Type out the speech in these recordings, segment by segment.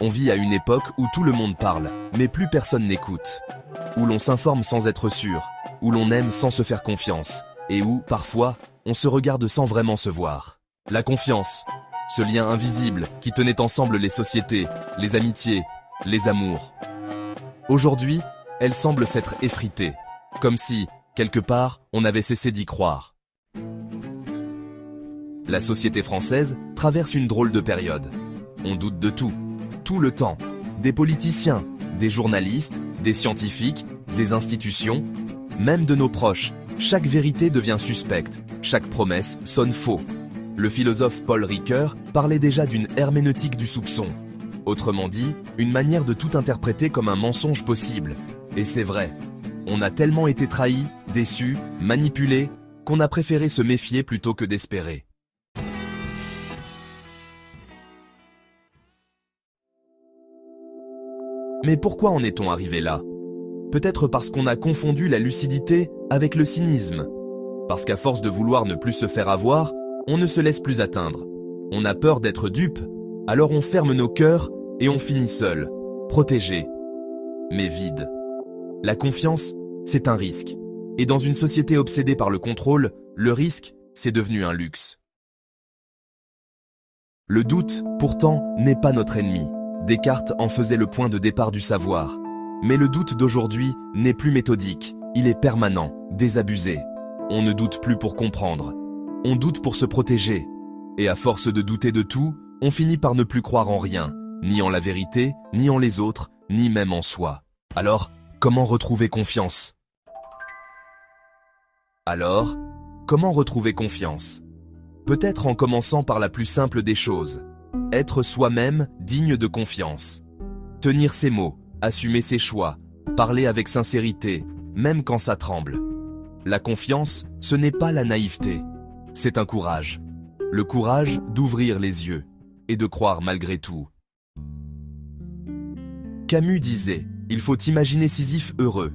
On vit à une époque où tout le monde parle, mais plus personne n'écoute. Où l'on s'informe sans être sûr, où l'on aime sans se faire confiance, et où, parfois, on se regarde sans vraiment se voir. La confiance, ce lien invisible qui tenait ensemble les sociétés, les amitiés, les amours. Aujourd'hui, elle semble s'être effritée, comme si, quelque part, on avait cessé d'y croire. La société française traverse une drôle de période. On doute de tout le temps. Des politiciens, des journalistes, des scientifiques, des institutions, même de nos proches. Chaque vérité devient suspecte, chaque promesse sonne faux. Le philosophe Paul Ricoeur parlait déjà d'une herméneutique du soupçon. Autrement dit, une manière de tout interpréter comme un mensonge possible. Et c'est vrai. On a tellement été trahis, déçus, manipulés, qu'on a préféré se méfier plutôt que d'espérer. Mais pourquoi en est-on arrivé là? Peut-être parce qu'on a confondu la lucidité avec le cynisme. Parce qu'à force de vouloir ne plus se faire avoir, on ne se laisse plus atteindre. On a peur d'être dupe, alors on ferme nos cœurs et on finit seul, protégé, mais vide. La confiance, c'est un risque. Et dans une société obsédée par le contrôle, le risque, c'est devenu un luxe. Le doute, pourtant, n'est pas notre ennemi. Descartes en faisait le point de départ du savoir. Mais le doute d'aujourd'hui n'est plus méthodique, il est permanent, désabusé. On ne doute plus pour comprendre, on doute pour se protéger. Et à force de douter de tout, on finit par ne plus croire en rien, ni en la vérité, ni en les autres, ni même en soi. Alors, comment retrouver confiance? Peut-être en commençant par la plus simple des choses. Être soi-même digne de confiance. Tenir ses mots, assumer ses choix, parler avec sincérité, même quand ça tremble. La confiance, ce n'est pas la naïveté, c'est un courage. Le courage d'ouvrir les yeux et de croire malgré tout. Camus disait, il faut imaginer Sisyphe heureux.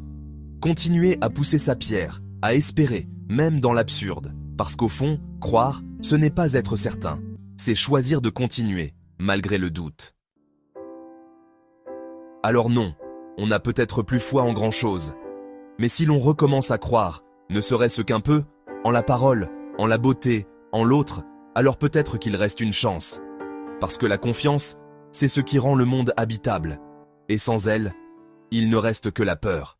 Continuer à pousser sa pierre, à espérer, même dans l'absurde, parce qu'au fond, croire, ce n'est pas être certain. C'est choisir de continuer, malgré le doute. Alors non, on n'a peut-être plus foi en grand-chose. Mais si l'on recommence à croire, ne serait-ce qu'un peu, en la parole, en la beauté, en l'autre, alors peut-être qu'il reste une chance. Parce que la confiance, c'est ce qui rend le monde habitable. Et sans elle, il ne reste que la peur.